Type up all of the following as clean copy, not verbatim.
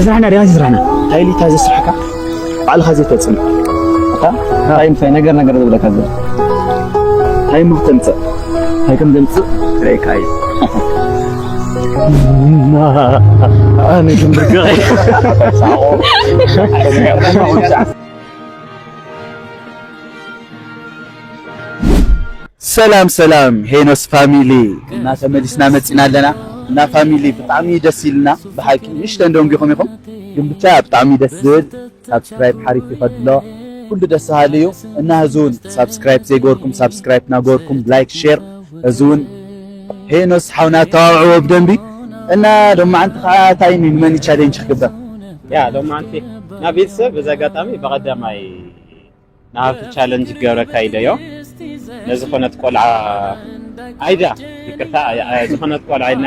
زرعنا رياض زرعنا تايلي تازي سرحكا على خازي تصم تايم في نجر ولا كذا هاي مختلفة هاي كم دمت ريك هاي أنا كم برجع سلام هينوس فاميلي الناس مديسنا متسنا لنا نا فاميلي بطعمي دس يلنا بحكي مش تندوم بيكم ግን ብቻ በጣም ደስ ዝብል ሳብስክራይብ حريف يفضلوا كل دس هاليو انها زون سبسكرايب زي غوركم سبسكرايب نا غوركم لايك شير زون هينوس حونا تاعو بدنبي እና ደሞ አንተ ታይኒ ምን ቻሌንጅ ከገባ ያ ደሞ አንተ ና ቤተሰብ በዛጋጣሚ በቀደማይ ናፍ ቻሌንጅ ገረ ካይደዮ ለዝኾነት ቆልዓ አይዳ ይቅርታ ዝኾነት ቆልዓ አይና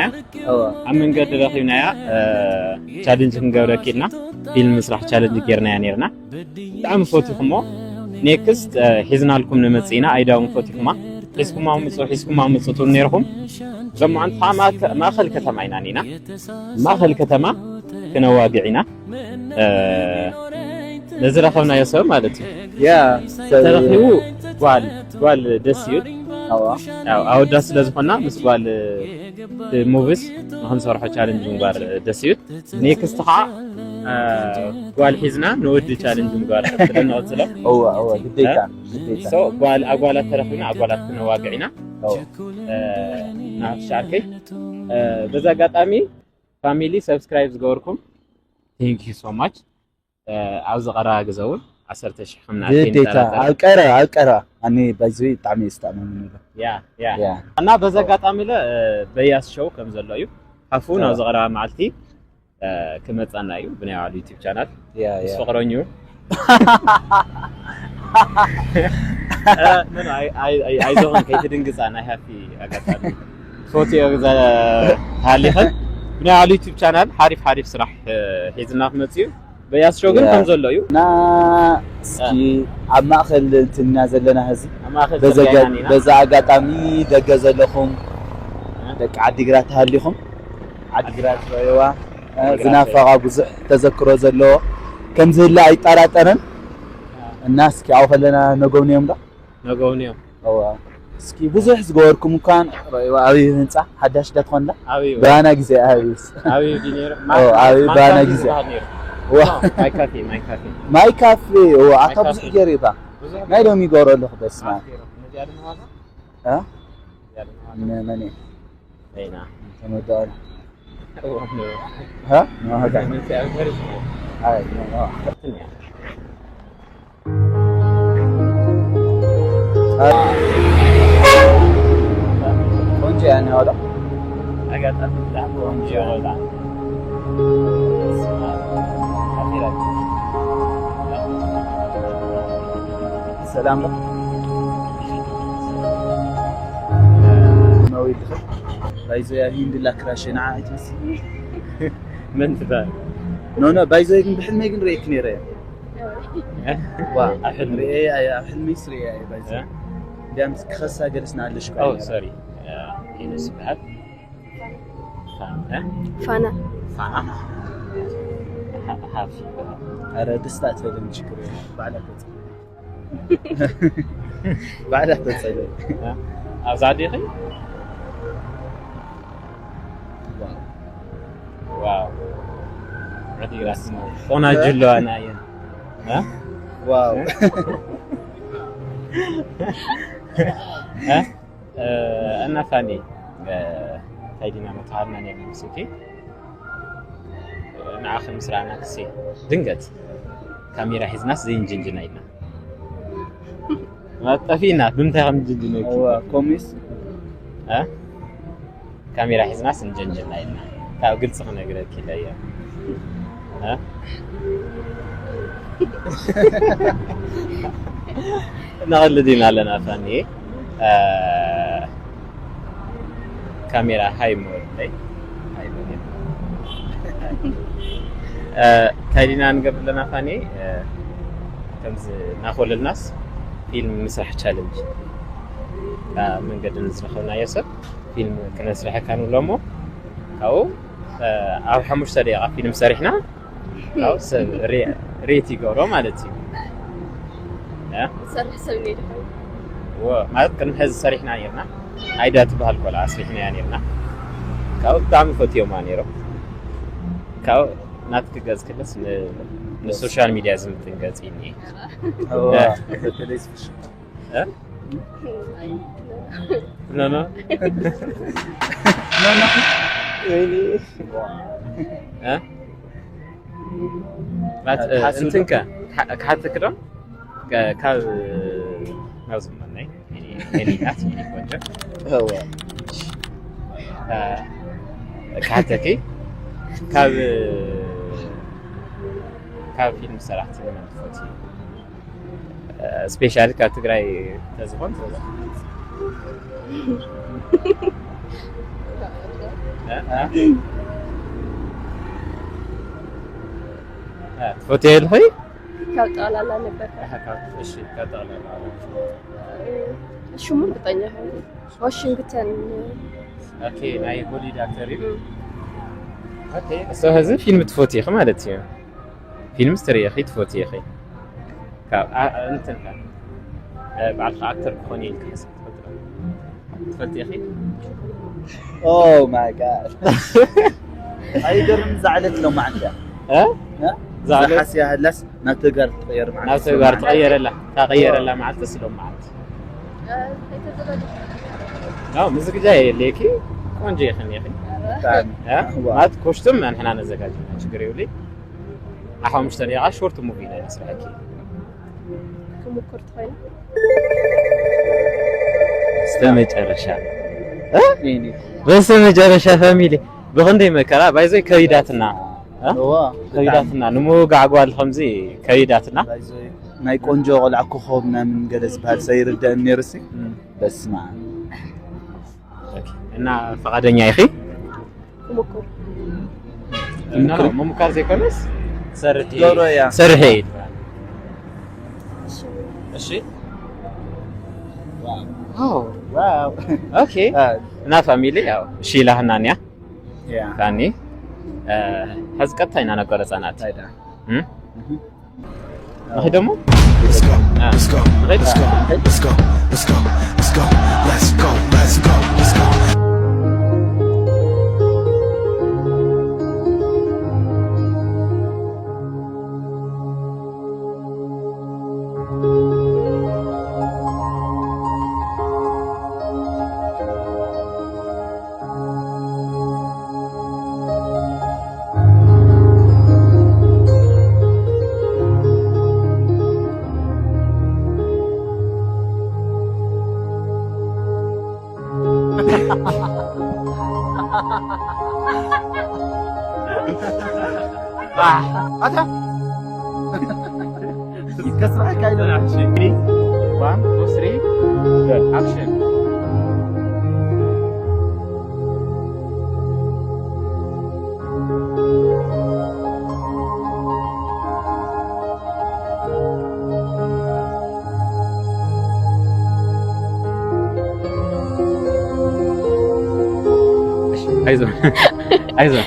አመንገድ ረኺብናያ ቻሌንጅ ክንገብረኪና ፊልም መስራሕ ቻሌንጅ ገርና ያኔርና በጣም ፎቶኩሞ ኔክስት ሒዝናልኩም ንመጽኢና አይዳውን ፎቶኩማ ሒዝኩማ ምጽቱ ነርኩም زم عند ماخل كتما عينانينا ماخل كتما كنا واقعينا نزل أخونا يسوع مالتي يا ترخيو قال دسيود أو دس لازمنا مس قال موفيس نحن صراحة challenge مقار دسيود نيك استحى قال حزنا نود challenge مقار خلنا نوصله هو بديتا سو قال أقوال ترخينا أقوال كنا واقعينا نعشاركي بذا قطامي فاميلي سبسكرايب زغوركم ثانك يو سو ماتش عاوز قرا غزول 10,000 خمنا ديتا القرا اني بزوي طعمي استعمل يا انا بذا قطامي له بياس شو كم زلايو حفون عاوز قرا معلتي كمصانايو بناي على يوتيوب شانل يا سفقرونيو من I don't كي تدنجز أنا هافي أقطع صوتي أغزى هاليخن بنا على يوتيوب شانل حارف صراح هيزنا خمسيو بياس شوغن كم زلوا نا سكي أما أخل تنازل لنا هزي أما أخل بزا قطامي دقز لكم دك عدقرات هاليخم عدقرات ريوا زنافة بزح تذكروا زلوا كم زلا يطارطرن الناس كي عاو خلنا نغونيوم دا نغونيوم هو اسكي بزح زغوركم كان ابي هنصا حداش دا تخون دا بانا غزي ابي دينير ابي بانا غزي ماي كافي هو عطا بزح جريبا ما يدوم يغورو له بس ما ها مني اينا تمدار ها ما هذا هاي ما كونجي يعني هذا أقعد أفتح كونجي هذا السلام مويد بايزو يا هند لا كراشنا عاجز من تبان نو بايزو يكن بحلم يكن ريك نيره وا احلم اي احلم يسري يا بايزو دامس خصها جلسنا على الشقه او سوري هنا سبحت فانا حافي ارى دستات هذا مشكور بعدها تصيد ازادي خي واو ردي راسنا انا جلو انا ها واو ها انا فاني هايدينا متعرنا نعمل مسكي نعاخر مسرعنا كسي دنقت كاميرا حزناس زي نجنجناينا ما تفينا بنتها نجنجناينا هو كوميس ها كاميرا حزناس نجنجناينا كاو قلت سخنا قرأت كده يا ها نغلدينا لنا فاني كاميرا هاي مود لي هاي مود كايدينا نقبل لنا فاني كمز ناخذ الناس فيلم مسرح تشالنج من قد نزرخونا ياسر فيلم كنا نسرح كانوا لومو او 5 دقيقة فيلم سريحنا أو سب ريتي قرو مالتي صرح سوي لي وما كان حز صريحنا يرنا عيدات بهالكل عصريحنا يعني يرنا كاو تعمل فوتيو مانيرو كاو ناتك جاز كلس من السوشيال ميديا زم تنجزيني هو تليس ها لا لا لا ويلي ها ما انتنك حتى كده كاب نازم مني يعني ناتي يعني وجه هو كاتكي كاب فيلم صراحة من فوتي سبيشال كاتجراي تزبون فوتي الهي كاوت على لا نبقى እሺ ከጣላ شو من بطنيه واشنطن ኦኬ ናይ ሆሊውድ አክተር እዩ ኦኬ ሰው ህዝብ ፊልም ትፎቲ ይኸ ማለት እዩ ፊልም ስትሪኺ ትፎቲ ይኸ ካብ እንትን بعد አክተር ኮኒ ልክስ ትፈቲ ይኸ ኦ ማይ ጋድ አይገርም زعلت لو ما عندها زعلت حسيا هلاس ناتغار تغير معك ناتغار تغير لا معك تسلم معك مزق جاي ليكي كونجي خني اخي ها ما تكوشتم احنا نزጋጅና ችግር ይውልኝ አሁን ምሽተሪያ ሾርት ሙቪ ላይ መስራኪ ከሙከርት ሆይ በስተመጨረሻ በስተመጨረሻ ፋሚሊ በኸንደይ መከራ ባይዘይ ከይዳትና ከይዳትና ንሞ ጋጓል ከምዚ ከይዳትና ናይ ቆንጆ ቆልዓ ኮኸብና ምን ገለጽ ባህል ሰይርዳን ነርሲ በስማ እና ፈቃደኛ ይኺ ሙከር እና ሙከር ዘይኮነስ ሰርሂ ዶሮያ ሰርሂ እሺ ዋው ኦኬ እና ፋሚሊ ያው እሺ ላህናንያ ካኒ هزقتاينا نقرصናት አይዳ አይ ደሞ let's go let's go let's go let's go let's go let's go let's go let's go let's go هذا يكسر كايدو اكشن 1 2 3 اكشن ايزو ايزو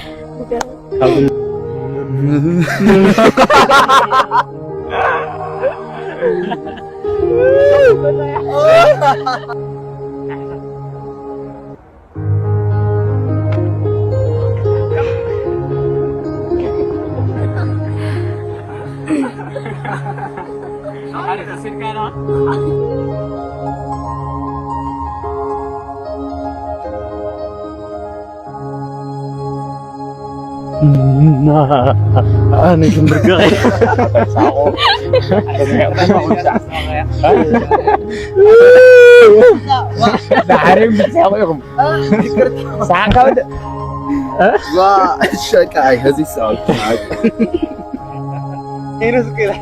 أنا جنبك ساقو بعرف بتساويهم ساقو وا الشكاي هذه السؤال هنا كده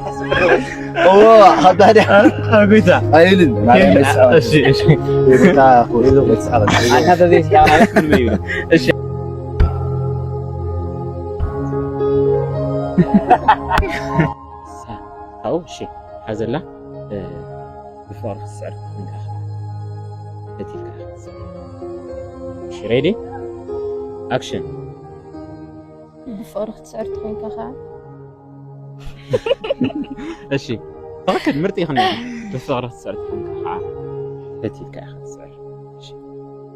هو هذا قلت ايلن ايش تا خذ بس على هذا زي ساعه ايش أو شيء هذا لا بفارق السعر من آخر هتيك شي ريدي أكشن بفارق السعر تخين كخا እሺ ተወከል ምርጥ ይሁን በፍቅረት ሰርት በቲካ ያخسر እሺ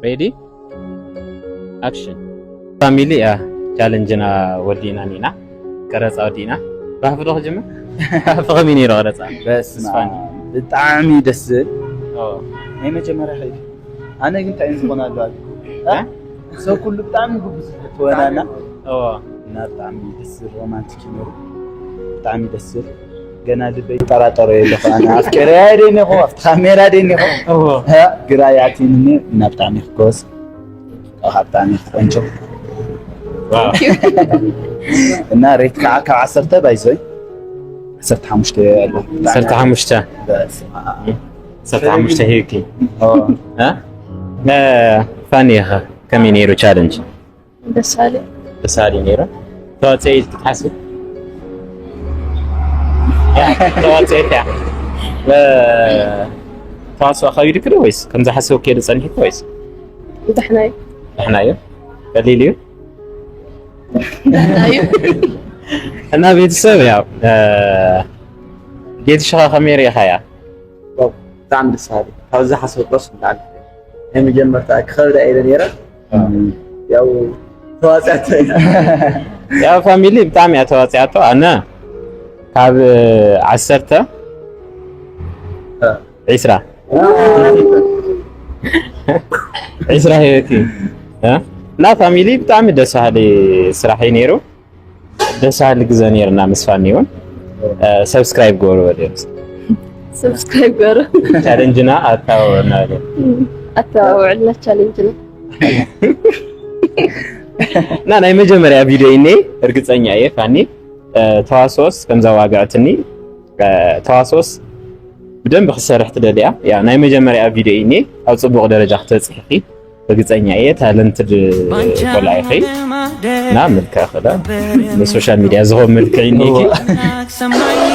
ሬዲ አክሽን ፋሚሊ ቻሌንጅና ወዲና ኒና ቀረጻ ወዲና ባፍዶ ጀመ فغمين يرغرص بس بጣዕሚ ደስ ናይ መጀመርያ ኸይዲ ኣነ ግን እንታይ ዝኮናሉ ሰው ኩሉ ብጣዕሚ ጉብዝ ትወናና እና ብጣዕሚ ደስ ሮማንቲክ ነሩ ብጣዕሚ ደስ ገና ልበይ ጠራጠሮ የለኹ ኣነ ኣፍቀረ አይደነኹ ኣፍቲ ካሜራ ደነኹ ግራ ያቲኒ እና ብጣዕሚ ክጎስ ብጣዕሚ ቆንጆ እና ሬት ከዓ ካብ 10 ባይዞይ 15 ያለው 15 بس 15 هيك فاني كمينيرو تشالنج بسالي نيرو توصي تحسب توصي تاع تواصل خير كده ويس كم زحسو كده صنيح كويس احنا دليلي እና ቤተሰብ ያው ጌትሽ ካሜራ ያያ بطعم دسالي هاوزا حسب بس بتاع مجمرت كخبر ايده نيره ያው ተዋጽያት ያው ፋሚሊ በጣም ያተዋጽያቶ አና ካብ 10 عسرة هيك لا فاميلي بتاع دسالي ስራህ ነይሩ ደሳል ግዘኔርና መስፋኒውን ሰብስክራይብ ጎሮ ወደስ ሰብስክራይብ ጎሮ ቻሌንጅና አታውና አታውልና ቻሌንጅና ና ናይ መጀመሪያ ቪዲዮ ኢኔ እርግጠኛ የፋኒ ተዋሶስ ከምዛ ዋጋዕትኒ ተዋሶስ በደንብ ክሰርሕ ትደልያ ያ ናይ መጀመሪያ ቪዲዮ ኢኔ ኣብ ጽቡቕ ደረጃ ክትጽሕፊ እርግጠኛ ታለንትድ ቆላይ ኸይ ና መልካ خدا በሶሻል ሚዲያ ዝሆን መልከይኒኪ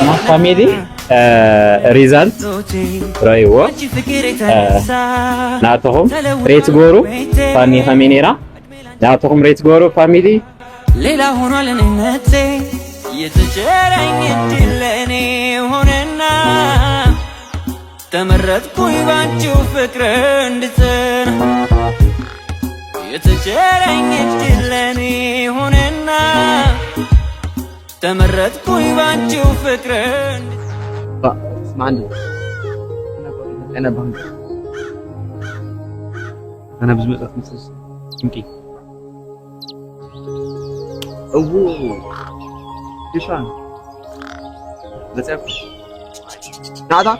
ና ፋሚሊ ሪዛልት ራይዎ ናተሁም ሬት ጎሩ ፋኒ ካሜራ ናተሁም ሬት ጎሩ ፋሚሊ ሌላ ሆኗል እነቴ የተቸረኝ ድለኔ ሆነና ተመረጥኩኝ ባንቺው ፍቅር እንድጸና የተቸረኝ ድለኔ ሆነና ተመረጥኩኝ ባንቺው ፍቅር اسمعني انا بزمت مسج يمكن ايش عن لسه نادا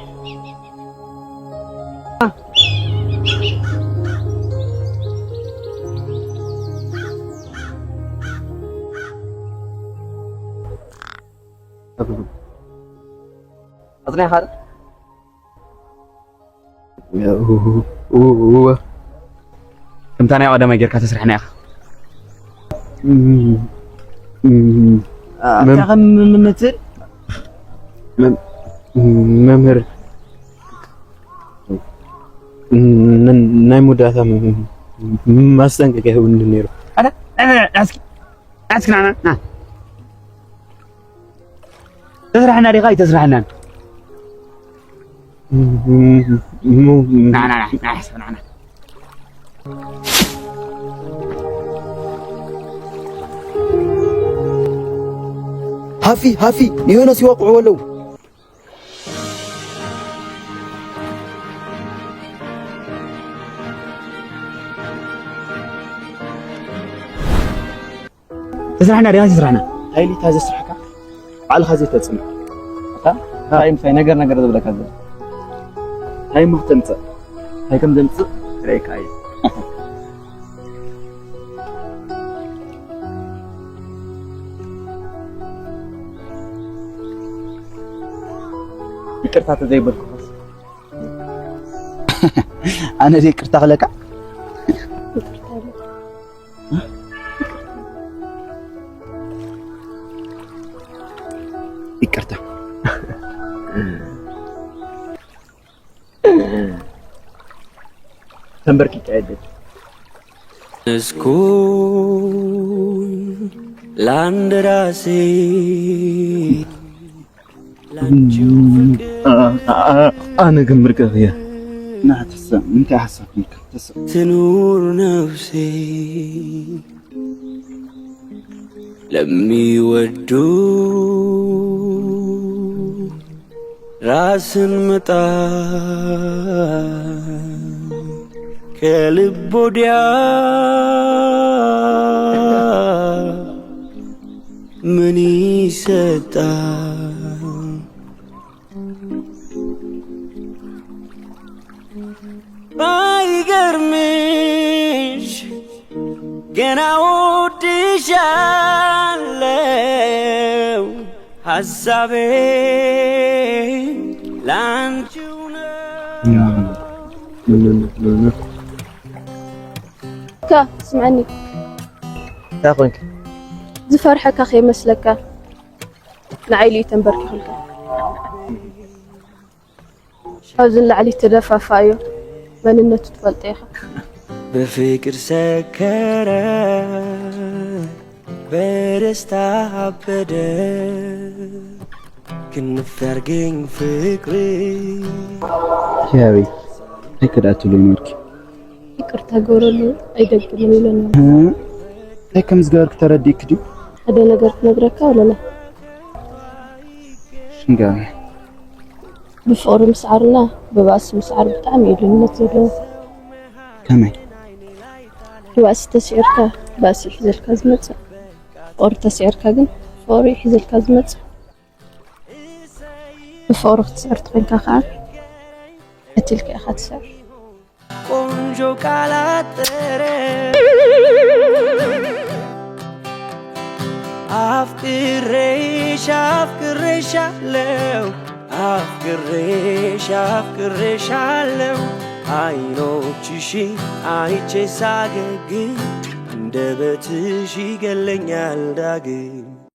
أصلي هذا كم تاني أقدم أجير كتسرحنا يا أخ أتاخم من مثل ممر نايمو داتا ما استنقك هو النيرو أنا أسكن أنا تسرحنا رغاي تسرحنا نعم أحسن أنا هافي نيونا سيوقع ولو تسرحنا رغاي تسرحنا هاي لي تازه سرحك على خزي تسمع هاي مساي نجر زبلك هذا هاي مهتمت هاي كم دمت ريك هاي يكرت زي بالكوس انا دي كرت لك يكرت تنبركي قاعد اسكون لاندراسي أنا جمرك أخيا لا تسمع أنت أحسن منك تنور نفسي لمي ودو راس مطا كلب وديا مني ستا ባይገርምሽ ገና ወድሻለው ሐሳቤ ላንቺው ነው كا اسمعني تاخونك زفرحك أخي مسلك نعيلي تنبرك خلك حوزن لعلي تدفع فايو من النت تفلطيخه بفكر سكرة برستا عبدة كنف يرجين فكري ياوي هيك داتلو نورك يكرتا قولوا أيدقلني لنا هيك مزقارك ترديك دي هذا نقرك نقرك ولا لا شنقال بفقر مسعرنا ببأس مسعر بطعم يدلنا تزلو كمان بأس تسعيرك بأس يحزل كازمت فقر تسعيرك جن فقر يحزل كازمت بفقر اختصار تقينك خار أتلك أخذ سعر قنجو كالاتر أفكريش ألو أفكريش ألو አይኖችሽን አይቼ ሳገግም እንደበትሽ ይገለኛል ዳግም